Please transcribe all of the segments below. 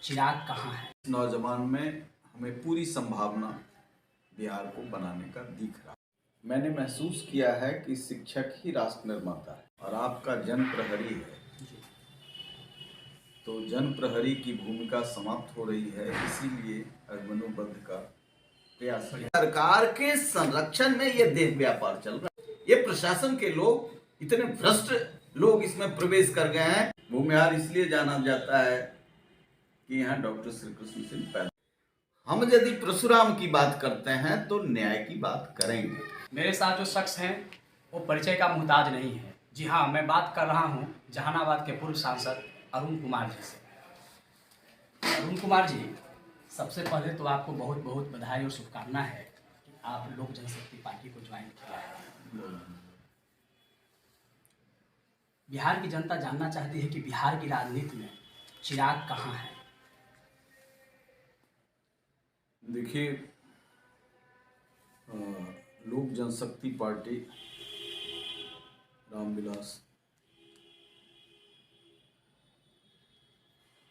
चिराग कहाँ है? नौजवान में हमें पूरी संभावना बिहार को बनाने का दिख रहा है। मैंने महसूस किया है कि शिक्षक ही राष्ट्र निर्माता है और आपका जन प्रहरी है। तो जन प्रहरी की भूमिका समाप्त हो रही है, इसीलिए अभिमन्युबद्ध का प्रयास है। सरकार के संरक्षण में ये देह व्यापार चल रहा है। ये प्रशासन के लोग इतने भ्रष्ट लोग इसमें प्रवेश कर गए हैं। भूमिहार इसलिए जाना जाता है कि यहाँ डॉक्टर श्री कृष्ण सिंह पैदा। हम यदि परशुराम की बात करते हैं तो न्याय की बात करेंगे। मेरे साथ जो शख्स हैं वो परिचय का मुहताज नहीं है। जी हाँ, मैं बात कर रहा हूँ जहानाबाद के पूर्व सांसद अरुण कुमार जी से। अरुण कुमार जी, सबसे पहले तो आपको बहुत बहुत बधाई और शुभकामना है कि आप लोक जनशक्ति पार्टी को ज्वाइन किया है। बिहार की जनता जानना चाहती है कि बिहार की राजनीति में चिराग कहाँ है? देखिए, लोक जनशक्ति पार्टी रामविलास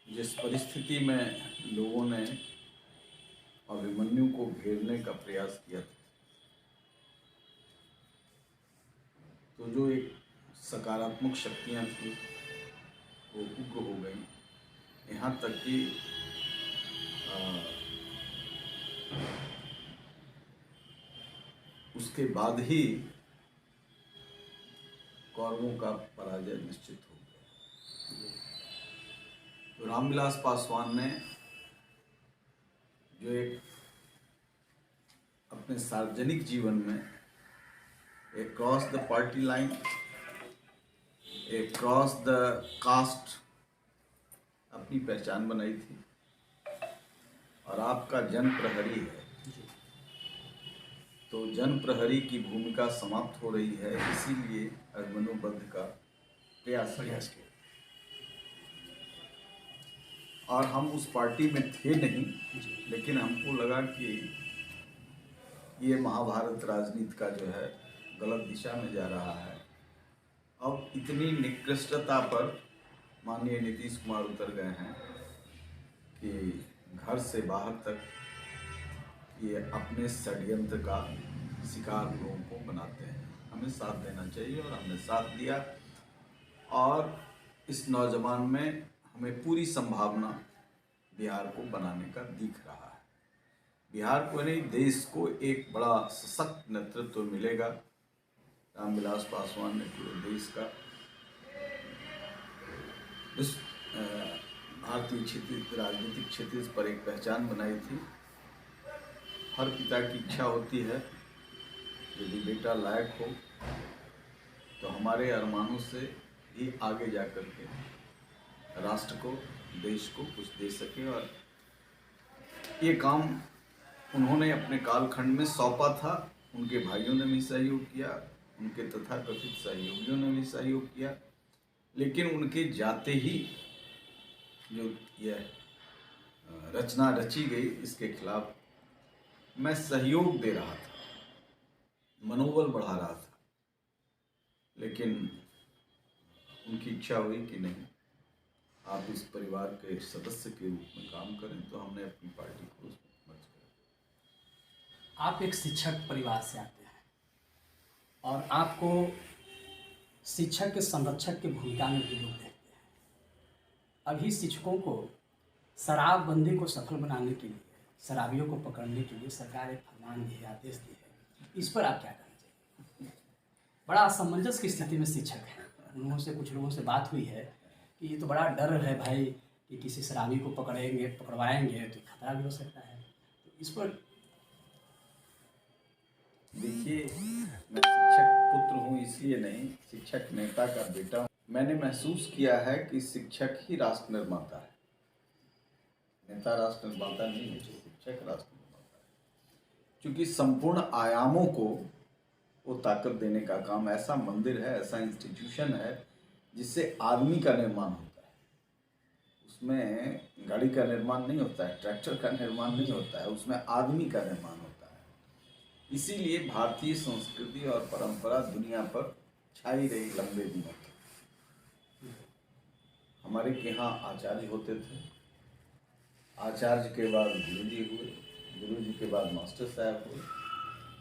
जिस परिस्थिति में लोगों ने अभिमन्यु को घेरने का प्रयास किया था, तो जो एक सकारात्मक शक्तियां थी वो उग्र हो गई। यहाँ तक कि उसके बाद ही कौरवों का पराजय निश्चित हो गया। तो रामविलास पासवान ने जो एक अपने सार्वजनिक जीवन में एक क्रॉस द पार्टी लाइन, एक क्रॉस द कास्ट अपनी पहचान बनाई थी, और आपका जन प्रहरी है, तो जन प्रहरी की भूमिका समाप्त हो रही है, इसीलिए अभिमन्युबद्ध का प्रयास किया। और हम उस पार्टी में थे नहीं, लेकिन हमको लगा कि ये महाभारत राजनीति का जो है गलत दिशा में जा रहा है। अब इतनी निकृष्टता पर माननीय नीतीश कुमार उतर गए हैं कि घर से बाहर तक ये अपने षड्यंत्र का शिकार लोगों को बनाते हैं। हमें साथ देना चाहिए और हमने साथ दिया, और इस नौजवान में हमें पूरी संभावना बिहार को बनाने का दिख रहा है। बिहार को नहीं, देश को एक बड़ा सशक्त नेतृत्व मिलेगा। रामविलास पासवान ने पूरे देश का इस भारतीय क्षेत्र राजनीतिक क्षेत्र पर एक पहचान बनाई थी। हर पिता की इच्छा होती है यदि बेटा लायक हो तो हमारे अरमानों से भी आगे जा कर के राष्ट्र को, देश को कुछ दे सके। और ये काम उन्होंने अपने कालखंड में सौंपा था। उनके भाइयों ने भी सहयोग किया, उनके तथाकथित सहयोगियों ने भी सहयोग किया, लेकिन उनके जाते ही जो यह रचना रची गई, इसके खिलाफ मैं सहयोग दे रहा था, मनोबल बढ़ा रहा था, लेकिन उनकी इच्छा हुई कि नहीं, आप इस परिवार के सदस्य के रूप में काम करें, तो हमने अपनी पार्टी को उसमें मर्ज किया। आप एक शिक्षक परिवार से आते हैं और आपको शिक्षक के संरक्षक की भूमिका में भी लोग देखते हैं। अभी शिक्षकों को शराबबंदी को सफल बनाने के लिए, शराबियों को पकड़ने के लिए सरकार एक फरमान दी है, आदेश दी है। इस पर आप क्या कहना चाहिए? बड़ा असमंजस की स्थिति में शिक्षक हैं। उन्होंने से कुछ लोगों से बात हुई है कि ये तो बड़ा डर है भाई कि किसी शराबी को पकड़वाएंगे तो खतरा भी हो सकता है। तो इस पर देखिए, मैं शिक्षक पुत्र हूँ इसलिए नहीं, शिक्षक नेता का बेटा हूँ। मैंने महसूस किया है कि शिक्षक ही राष्ट्र निर्माता है। नेता राष्ट्र निर्माता नहीं है, शिक्षक राष्ट्र निर्माता है। क्योंकि संपूर्ण आयामों को वो ताकत देने का काम, ऐसा मंदिर है, ऐसा इंस्टीट्यूशन है जिससे आदमी का निर्माण होता है। उसमें गाड़ी का निर्माण नहीं होता है, ट्रैक्टर का निर्माण नहीं होता है, उसमें आदमी का निर्माण होता है। इसीलिए भारतीय संस्कृति और परंपरा दुनिया पर छाई रही लंबे दिनों तक। हमारे के यहाँ आचार्य होते थे, आचार्य के बाद गुरुजी हुए, गुरुजी के बाद मास्टर साहब हुए,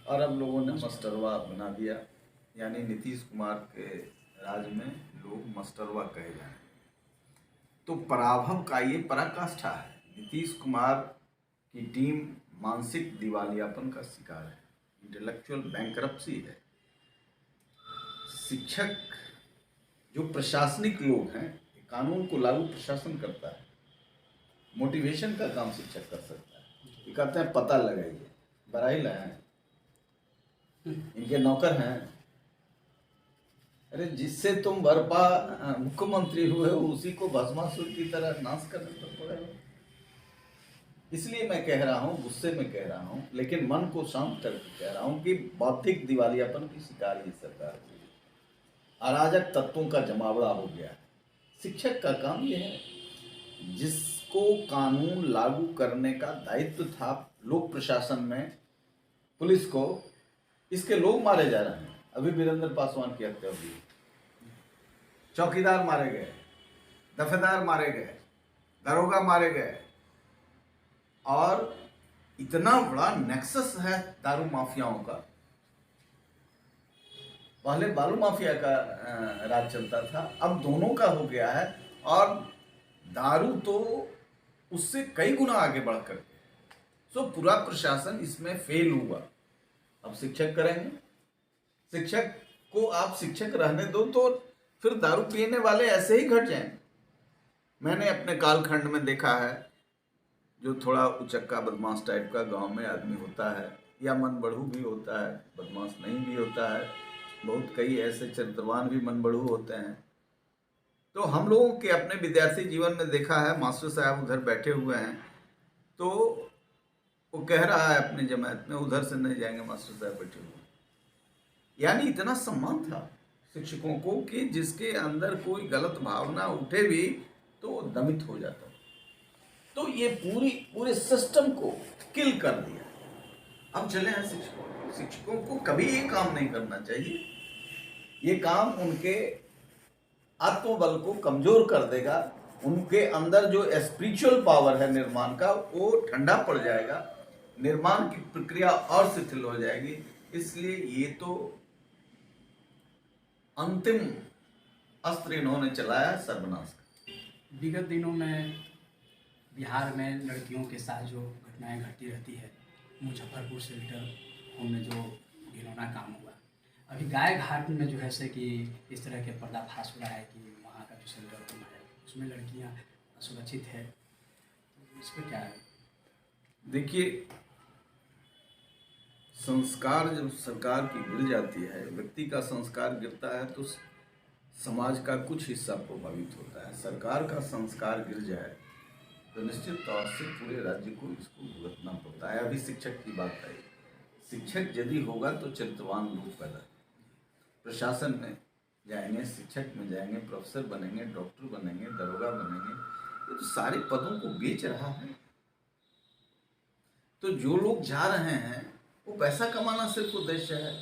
और अब लोगों ने मास्टरवा बना दिया। यानी नीतीश कुमार के राज में लोग मास्टरवा कहे जाए। तो पराभव का ये पराकाष्ठा है। नीतीश कुमार की टीम मानसिक दिवालियापन का शिकार है, इंटेलेक्चुअल बैंकरप्सी है। शिक्षक जो प्रशासनिक लोग हैं, कानून को लागू प्रशासन करता है, मोटिवेशन का काम शिक्षक कर सकता है। ये कहते हैं पता लगाइए, बराई लाए, इनके नौकर हैं। अरे जिससे तुम बरपा मुख्यमंत्री हुए हो, उसी को भस्मासुर की तरह नाश करने पर पड़े हो। इसलिए मैं कह रहा हूँ, गुस्से में कह रहा हूँ, लेकिन मन को शांत करके कह रहा हूँ कि बौद्धिक दिवालियापन की शिकार ही सरकार हुई, अराजक तत्वों का जमावड़ा हो गया है। शिक्षक का काम यह है, जिसको कानून लागू करने का दायित्व था लोक प्रशासन में, पुलिस को, इसके लोग मारे जा रहे हैं। अभी वीरेंद्र पासवान की हत्या हुई, चौकीदार मारे गए, दफेदार मारे गए, दरोगा मारे गए, और इतना बड़ा नेक्सस है दारू माफियाओं का। पहले बालू माफिया का राज चलता था, अब दोनों का हो गया है, और दारू तो उससे कई गुना आगे बढ़ करके। सो पूरा प्रशासन इसमें फेल हुआ। अब शिक्षक करेंगे, शिक्षक को आप शिक्षक रहने दो तो फिर दारू पीने वाले ऐसे ही घट जाएं। मैंने अपने कालखंड में देखा है, जो थोड़ा उचक्का बदमाश टाइप का गांव में आदमी होता है, या मन बढ़ू भी होता है, बदमाश नहीं भी होता है, बहुत कई ऐसे चरित्रवान भी मन बढ़ू होते हैं। तो हम लोगों के अपने विद्यार्थी जीवन में देखा है, मास्टर साहब उधर बैठे हुए हैं, तो वो कह रहा है अपनी जमात में, उधर से नहीं जाएंगे, मास्टर साहब बैठे हुए। यानी इतना सम्मान था शिक्षकों को कि जिसके अंदर कोई गलत भावना उठे भी तो वो दमित हो जाता। तो ये पूरे सिस्टम को किल कर दिया। अब चले हैं शिक्षकों को कभी ये काम नहीं करना चाहिए। ये काम उनके आत्मबल को कमजोर कर देगा, उनके अंदर जो स्पिरिचुअल पावर है निर्माण का, वो ठंडा पड़ जाएगा, निर्माण की प्रक्रिया और शिथिल हो जाएगी। इसलिए ये तो अंतिम अस्त्र इन्होंने चलाया सर्वनाश का। विगत दिनों में बिहार में लड़कियों के साथ जो घटनाएं घटती रहती है, मुजफ्फरपुर शेल्टर होम में जो घिनौना काम हुआ, अभी गाय घाट में जो है से कि इस तरह के पर्दाफाश हो रहा है कि वहाँ का जो शेल्टर होम है उसमें लड़कियाँ असुरक्षित है। तो इस पर क्या है? देखिए, संस्कार जब सरकार की गिर जाती है, व्यक्ति का संस्कार गिरता है, तो समाज का कुछ हिस्सा प्रभावित होता है। सरकार का संस्कार गिर जाए तो निश्चित तौर से पूरे राज्य को इसको भुगतना पड़ता है। अभी शिक्षक की बात आई, शिक्षक यदि होगा तो चरित्रवान लोग पैदा, प्रशासन में जाएंगे, शिक्षक में जाएंगे, प्रोफेसर बनेंगे, डॉक्टर बनेंगे, दरोगा बनेंगे, ये तो सारे पदों को बेच रहा है। तो जो लोग जा रहे हैं वो पैसा कमाना सिर्फ उद्देश्य है।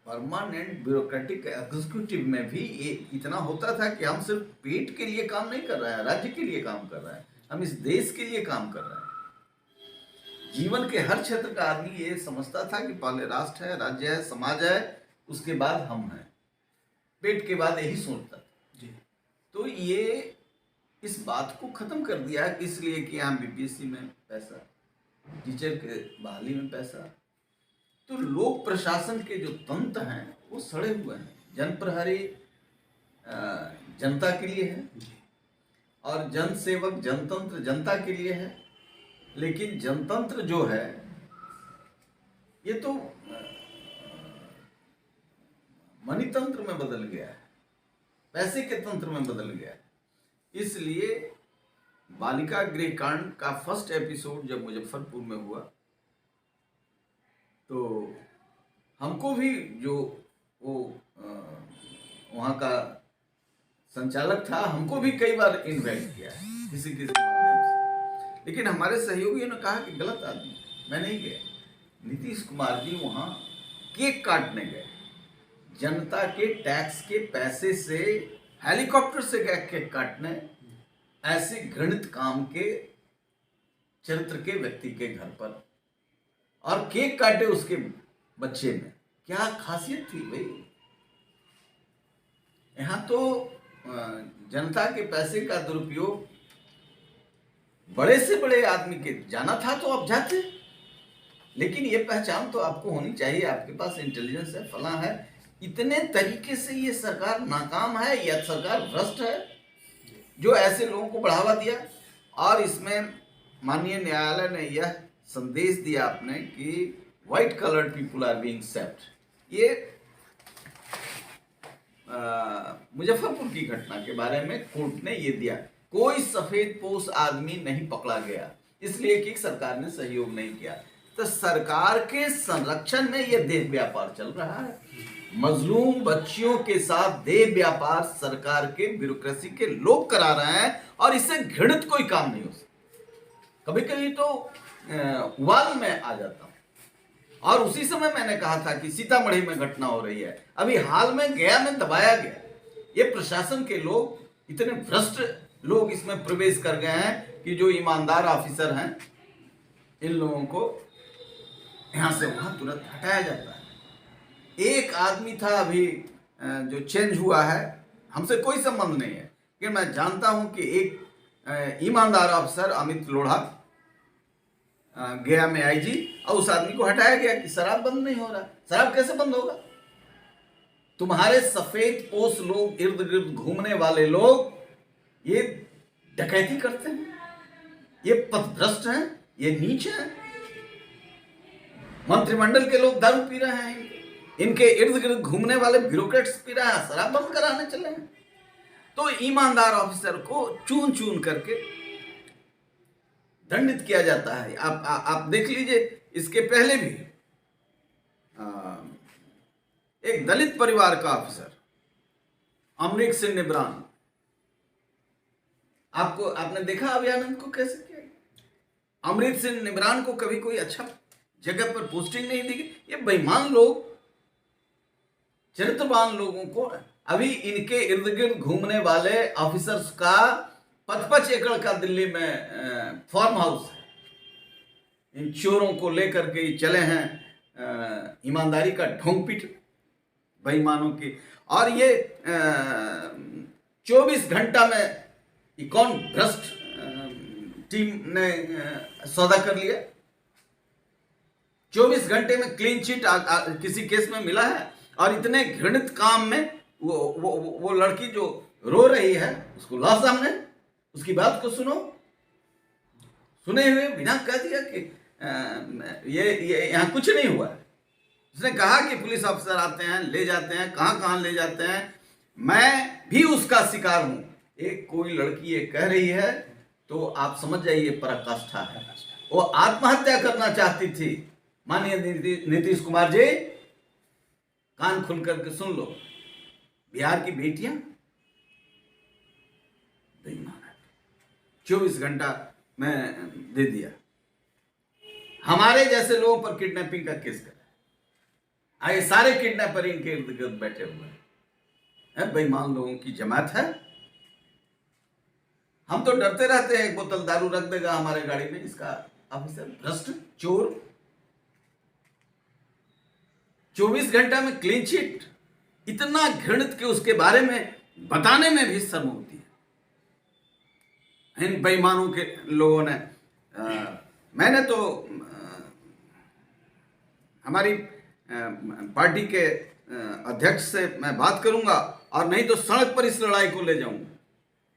परमानेंट ब्यूरोक्रेटिक एग्जीक्यूटिव में भी ये इतना होता था कि हम सिर्फ पेट के लिए काम नहीं कर रहे हैं, राज्य के लिए काम कर रहे हैं, हम इस देश के लिए काम कर रहे हैं। जीवन के हर क्षेत्र का आदमी ये समझता था कि पहले राष्ट्र है, राज्य है, समाज है, उसके बाद हम हैं, पेट के बाद यही सोचता था जी। तो ये इस बात को खत्म कर दिया, इसलिए कि यहाँ बीपीएससी में पैसा, टीचर के बहाली में पैसा। तो लोक प्रशासन के जो तंत्र हैं वो सड़े हुए हैं। जनप्रहरी जनता के लिए है, और जन सेवक जनतंत्र जनता के लिए है। लेकिन जनतंत्र जो है ये तो मनी तंत्र में बदल गया है, पैसे के तंत्र में बदल गया है। इसलिए बालिका गृह कांड का फर्स्ट एपिसोड जब मुजफ्फरपुर में हुआ तो हमको भी, जो वो वहाँ का संचालक था, हमको भी कई बार इन्वाइट किया है किसी किसी माध्यम से, लेकिन हमारे सहयोगियों ने कहा कि गलत आदमी, मैं नहीं गया। नीतीश कुमार जी वहाँ केक काटने गए, जनता के टैक्स के पैसे से हेलीकॉप्टर से गए केक काटने, ऐसे घृणित काम के चरित्र के व्यक्ति के घर पर और केक काटे उसके बच्चे में? क्या खासियत थी भाई? यहां तो जनता के पैसे का दुरुपयोग बड़े से बड़े आदमी के जाना था तो आप जाते, लेकिन ये पहचान तो आपको होनी चाहिए, आपके पास इंटेलिजेंस है, फला है। इतने तरीके से ये सरकार नाकाम है या सरकार भ्रष्ट है जो ऐसे लोगों को बढ़ावा दिया। और इसमें माननीय न्यायालय ने यह संदेश दिया आपने कि white coloured people are being saved. ये मुजफ्फरपुर की घटना के बारे में कोर्ट ने ये दिया, कोई सफेद पोश आदमी नहीं पकड़ा गया इसलिए कि सरकार ने सहयोग नहीं किया। तो सरकार के संरक्षण में यह देह व्यापार चल रहा है। मजलूम बच्चियों के साथ देह व्यापार सरकार के ब्यूरोक्रेसी के लोग करा रहे हैं और इससे घृणित कोई काम नहीं हो सकता। कभी कभी तो उबाल में आ जाता हूं। और उसी समय मैंने कहा था कि सीतामढ़ी में घटना हो रही है, अभी हाल में गया में दबाया गया। ये प्रशासन के लोग इतने भ्रष्ट लोग इसमें प्रवेश कर गए हैं कि जो ईमानदार ऑफिसर हैं इन लोगों को यहां से वहां तुरंत हटाया जाता है। एक आदमी था अभी जो चेंज हुआ है, हमसे कोई संबंध नहीं है, लेकिन मैं जानता हूं कि एक ईमानदार अफसर अमित लोढ़ा गया में आईजी, और उस आदमी को हटाया गया कि शराब बंद नहीं हो रहा। शराब कैसे बंद होगा? तुम्हारे सफेद पोश लोग, इर्द गिर्द घूमने वाले लोग ये डकैती करते हैं, ये पथभ्रष्ट हैं, ये नीच हैं। मंत्रिमंडल के लोग दारू पी रहे हैं, इनके इर्द गिर्द घूमने वाले ब्यूरोक्रेट्स पी रहे हैं, शराब बंद कराने चले हैं। तो ईमानदार ऑफिसर को चुन चुन करके दंडित किया जाता है। आप देख लीजिए, इसके पहले भी एक दलित परिवार का ऑफिसर अमरीक सिंह निब्रान, आपने देखा अभियानंद को कैसे किया? अमरीक सिंह निब्रान को कभी कोई अच्छा जगह पर पोस्टिंग नहीं दी गई। ये बेईमान लोग, चरित्रवान लोगों को, अभी इनके इर्द गिर्द घूमने वाले ऑफिसर्स का 55 एकड़ का दिल्ली में फार्म हाउस है। इन चोरों को लेकर के चले हैं, ईमानदारी का ढोंग पीट बेईमानों की। और ये 24 घंटा में कौन भ्रष्ट टीम ने सौदा कर लिया? 24 घंटे में क्लीन चिट किसी केस में मिला है। और इतने घृणित काम में वो लड़की जो रो रही है उसको लाओ सामने, उसकी बात को सुनो। सुने हुए बिना कह दिया कि ये यहाँ कुछ नहीं हुआ है। उसने कहा कि पुलिस अफसर आते हैं, ले जाते हैं, कहां कहां ले जाते हैं। मैं भी उसका शिकार हूं। एक कोई लड़की ये कह रही है तो आप समझ जाइए पराकाष्ठा है। वो आत्महत्या करना चाहती थी। माननीय नीतीश कुमार जी, कान खुल करके सुन लो, बिहार की बेटियां बेईमान है। 24 घंटा में दे दिया। हमारे जैसे लोगों पर किडनैपिंग का केस करा, आए सारे किडनैपर इनके इर्द गिर्द बैठे हुए हैं। बेईमान लोगों की जमात है। हम तो डरते रहते हैं, एक बोतल दारू रख देगा हमारे गाड़ी में इसका ऑफिसर, भ्रष्ट चोर। 24 घंटा में क्लीन चिट, इतना घृणित कि उसके बारे में बताने में भी शर्म होती है इन बेईमानों के लोगों ने। मैंने तो हमारी पार्टी के अध्यक्ष से मैं बात करूंगा और नहीं तो सड़क पर इस लड़ाई को ले जाऊंगा।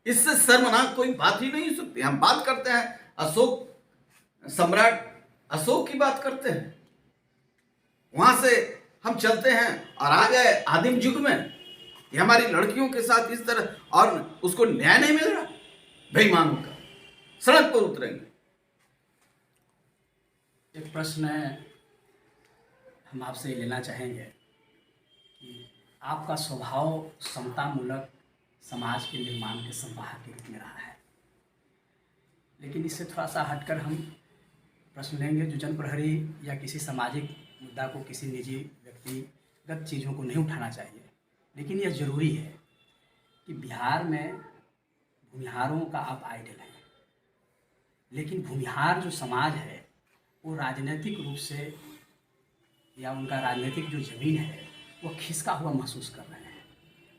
इससे शर्मनाक कोई बात ही नहीं हो सकती। हम बात करते हैं अशोक सम्राट अशोक की बात करते हैं, वहां से हम चलते हैं और आ गए आदिम युग में। ये हमारी लड़कियों के साथ इस तरह, और उसको न्याय नहीं मिल रहा बेईमानों का, सड़क पर उतरेंगे। एक प्रश्न हम आपसे लेना चाहेंगे कि आपका स्वभाव समतामूलक समाज के निर्माण के संवाहक के रूप में रहा है, लेकिन इससे थोड़ा सा हटकर हम प्रश्न लेंगे जो जन प्रहरी या किसी सामाजिक मुद्दा को, किसी निजी व्यक्तिगत चीज़ों को नहीं उठाना चाहिए। लेकिन यह ज़रूरी है कि बिहार में भूमिहारों का आप आइडल हैं, लेकिन भूमिहार जो समाज है वो राजनीतिक रूप से या उनका राजनीतिक जो ज़मीन है वो खिसका हुआ महसूस कर रहे हैं।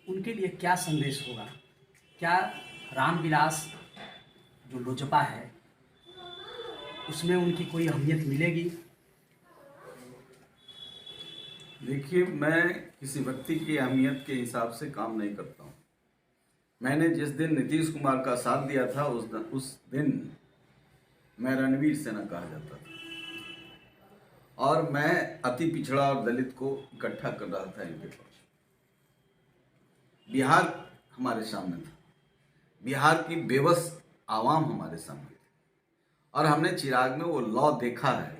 उनके लिए क्या संदेश होगा? क्या रामविलास जो लोजपा है उसमें उनकी कोई अहमियत मिलेगी? देखिए, मैं किसी व्यक्ति की अहमियत के हिसाब से काम नहीं करता हूँ। मैंने जिस दिन नीतीश कुमार का साथ दिया था उस दिन मैं रणवीर सेना कहा जाता था, और मैं अति पिछड़ा और दलित को इकट्ठा कर रहा था इनके पास। बिहार हमारे सामने था, बिहार की बेबस आवाम हमारे सामने थी, और हमने चिराग में वो लॉ देखा है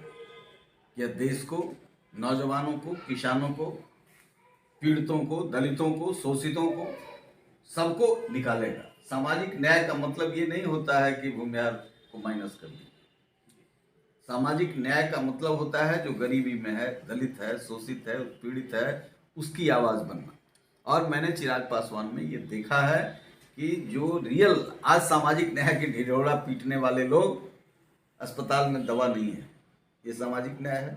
कि यह देश को, नौजवानों को, किसानों को, पीड़ितों को, दलितों को, शोषितों को, सबको निकालेगा। सामाजिक न्याय का मतलब ये नहीं होता है कि भूमिहार को माइनस कर दिया। सामाजिक न्याय का मतलब होता है जो गरीबी में है, दलित है, शोषित है, पीड़ित है, उसकी आवाज़ बनना। और मैंने चिराग पासवान में ये देखा है कि जो रियल आज सामाजिक न्याय के ढिढोरा पीटने वाले लोग, अस्पताल में दवा नहीं है, ये सामाजिक न्याय है।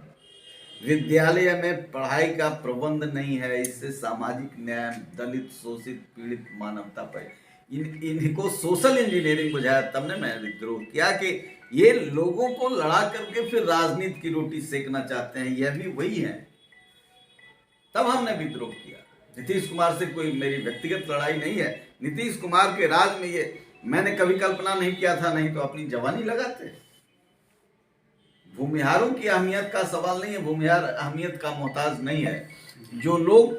विद्यालय में पढ़ाई का प्रबंध नहीं है, इससे सामाजिक न्याय, दलित, शोषित, पीड़ित, मानवता पर इनको सोशल इंजीनियरिंग बुझाया। तब ने मैंने विद्रोह किया कि ये लोगों को लड़ा करके फिर राजनीति की रोटी सेकना चाहते हैं, यह भी वही है। तब हमने विद्रोह किया। नीतीश कुमार से कोई मेरी व्यक्तिगत लड़ाई नहीं है। नीतीश कुमार के राज में ये मैंने कभी कल्पना नहीं किया था, नहीं तो अपनी जवानी लगाते। भूमिहारों की अहमियत का सवाल नहीं है, भूमिहार अहमियत का मोहताज नहीं है। जो लोग,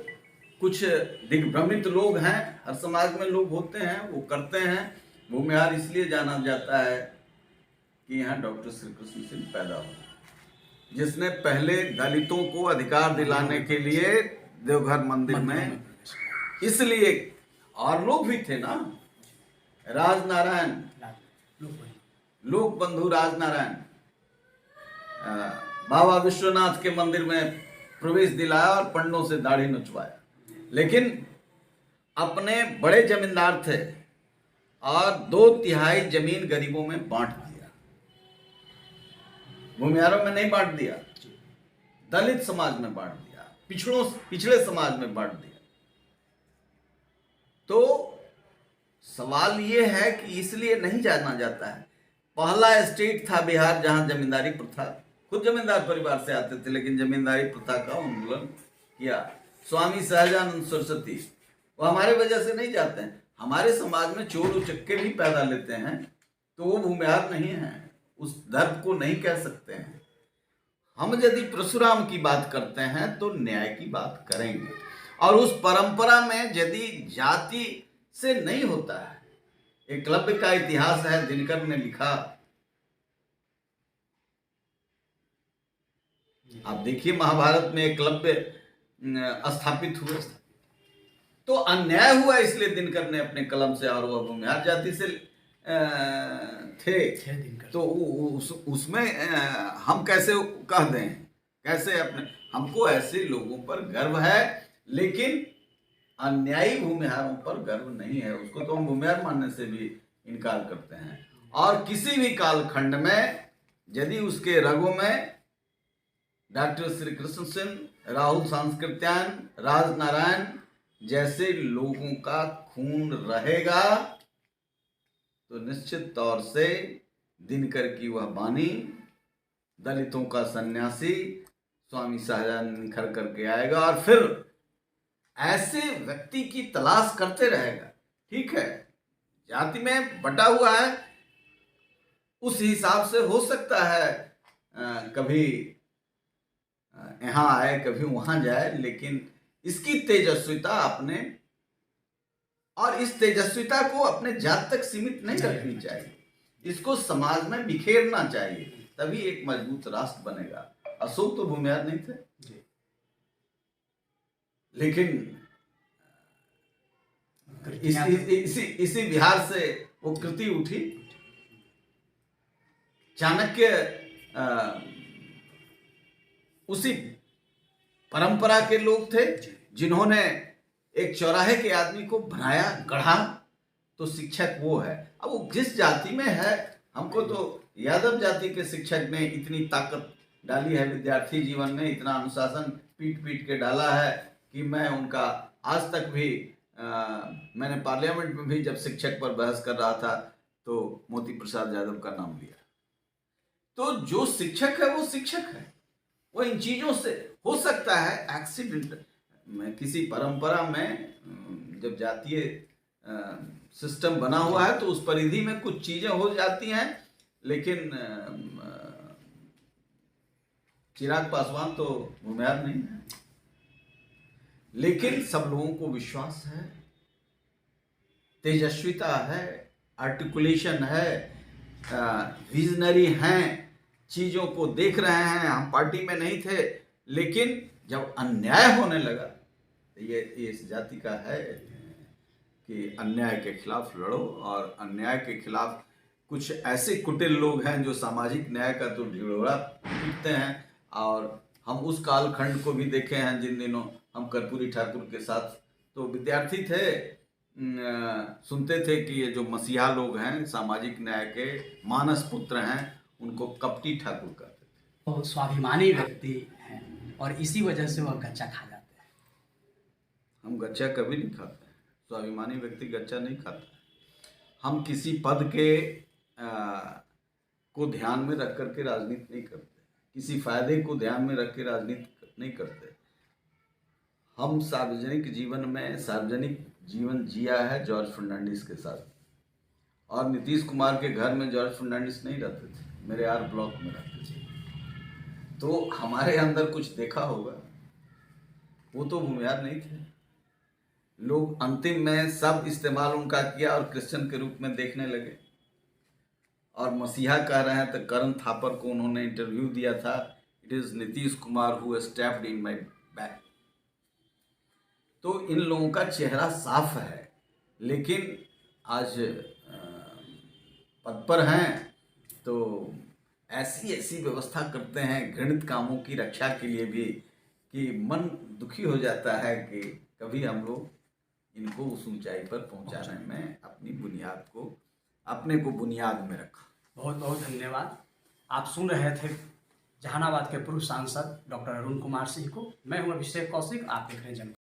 कुछ दिग्भ्रमित लोग हैं, हर समाज में लोग होते हैं, वो करते हैं। भूमिहार इसलिए जाना जाता है कि यहाँ डॉक्टर श्री कृष्ण सिंह पैदा हुए, जिसने पहले दलितों को अधिकार दिलाने के लिए देवघर मंदिर में, इसलिए, और लोग भी थे ना, राजनारायण, लोक बंधु राजनारायण, बाबा विश्वनाथ के मंदिर में प्रवेश दिलाया और पंडों से दाढ़ी नचवाया। लेकिन अपने बड़े जमींदार थे और 2/3 जमीन गरीबों में बांट दिया, भूमिहारों में नहीं बांट दिया, दलित समाज में बांट दिया, पिछड़े समाज में बांट दिया। तो सवाल ये है कि इसलिए नहीं जाना जाता है। पहला स्टेट था बिहार जहां जमींदारी प्रथा, खुद जमींदार परिवार से आते थे, लेकिन जमींदारी प्रथा का उन्मूलन किया। स्वामी सहजानंद सरस्वती, वो हमारे वजह से नहीं जाते हैं। हमारे समाज में चोर उचक्के भी पैदा लेते हैं, तो वो भूमिहार नहीं है, उस धर्म को नहीं कह सकते हैं। हम यदि परशुराम की बात करते हैं तो न्याय की बात करेंगे, और उस परंपरा में यदि जाति से नहीं होता है। एकलव्य का इतिहास है, दिनकर ने लिखा, आप देखिए महाभारत में एकलव्य स्थापित हुए, तो अन्याय हुआ, इसलिए दिनकर ने अपने कलम से, और वह भूमिहार जाति से थे, तो उसमें हम कैसे कह दें, कैसे अपने, हमको ऐसे लोगों पर गर्व है, लेकिन अन्यायी भूमिहारों पर गर्व नहीं है। उसको तो हम भूमिहार मानने से भी इनकार करते हैं। और किसी भी कालखंड में यदि उसके रगों में डॉक्टर श्री कृष्ण सिंह, राहुल सांस्कृत्यायन, राजनारायण जैसे लोगों का खून रहेगा, तो निश्चित तौर से दिनकर की वह बानी, दलितों का सन्यासी स्वामी सहजानंद निखर करके आएगा, और फिर ऐसे व्यक्ति की तलाश करते रहेगा। ठीक है, जाति में बटा हुआ है, उस हिसाब से हो सकता है कभी यहाँ आए, कभी वहां जाए, लेकिन इसकी तेजस्विता अपने, और इस तेजस्विता को अपने जात तक सीमित नहीं रखनी चाहिए, इसको समाज में बिखेरना चाहिए, तभी एक मजबूत राष्ट्र बनेगा। अशोक तो भूमिहार नहीं थे, लेकिन इसी बिहार से वो कृति उठी। चाणक्य उसी परंपरा के लोग थे, जिन्होंने एक चौराहे के आदमी को बनाया, गढ़ा, तो शिक्षक वो है। अब वो जिस जाति में है, हमको तो यादव जाति के शिक्षक ने इतनी ताकत डाली है विद्यार्थी जीवन में, इतना अनुशासन पीट पीट के डाला है कि मैं उनका आज तक भी मैंने पार्लियामेंट में भी जब शिक्षक पर बहस कर रहा था तो मोती प्रसाद यादव का नाम लिया। तो जो शिक्षक है वो शिक्षक है, वो इन चीज़ों से हो सकता है एक्सीडेंट में, किसी परंपरा में जब जातीय सिस्टम बना हुआ है तो उस परिधि में कुछ चीज़ें हो जाती हैं, लेकिन चिराग पासवान तो भूमिहार नहीं है। लेकिन सब लोगों को विश्वास है, तेजस्विता है, आर्टिकुलेशन है, विजनरी हैं, चीज़ों को देख रहे हैं। हम पार्टी में नहीं थे, लेकिन जब अन्याय होने लगा, ये इस जाति का है कि अन्याय के खिलाफ लड़ो, और अन्याय के खिलाफ कुछ ऐसे कुटिल लोग हैं जो सामाजिक न्याय का तो ढिढोरा पीटते हैं। और हम उस कालखंड को भी देखे हैं जिन दिनों हम कर्पूरी ठाकुर के साथ तो विद्यार्थी थे, सुनते थे कि ये जो मसीहा लोग हैं, सामाजिक न्याय के मानस पुत्र हैं, उनको कपटी ठाकुर कहते थे। वो स्वाभिमानी व्यक्ति हैं और इसी वजह से वह गच्चा खा जाते हैं। हम गच्चा कभी नहीं खाते हैं, स्वाभिमानी व्यक्ति गच्चा नहीं खाता। हम किसी पद के को ध्यान में रख करके राजनीति नहीं करते, किसी फायदे को ध्यान में रख के राजनीति नहीं करते। हम सार्वजनिक जीवन में सार्वजनिक जीवन जिया है जॉर्ज फर्नांडिस के साथ, और नीतीश कुमार के घर में जॉर्ज फर्नांडिस नहीं रहते थे, मेरे आर ब्लॉक में रहते थे। तो हमारे अंदर कुछ देखा होगा, वो तो भूमिहार नहीं थे। लोग अंतिम में सब इस्तेमाल उनका किया और क्रिश्चियन के रूप में देखने लगे, और मसीहा कह रहे हैं तो करण थापर को उन्होंने इंटरव्यू दिया था, it is Nitish Kumar who stabbed in my back. तो इन लोगों का चेहरा साफ है, लेकिन आज पद पर हैं तो ऐसी ऐसी व्यवस्था करते हैं घृणित कामों की रक्षा के लिए भी कि मन दुखी हो जाता है कि कभी हम लोग इनको उस ऊंचाई पर पहुंचाने में अपनी बुनियाद को, अपने को बुनियाद में रखा। बहुत बहुत धन्यवाद। आप सुन रहे थे जहानाबाद के पूर्व सांसद डॉक्टर अरुण कुमार सिंह को। मैं हूं अभिषेक कौशिक, आप देख रहे हैं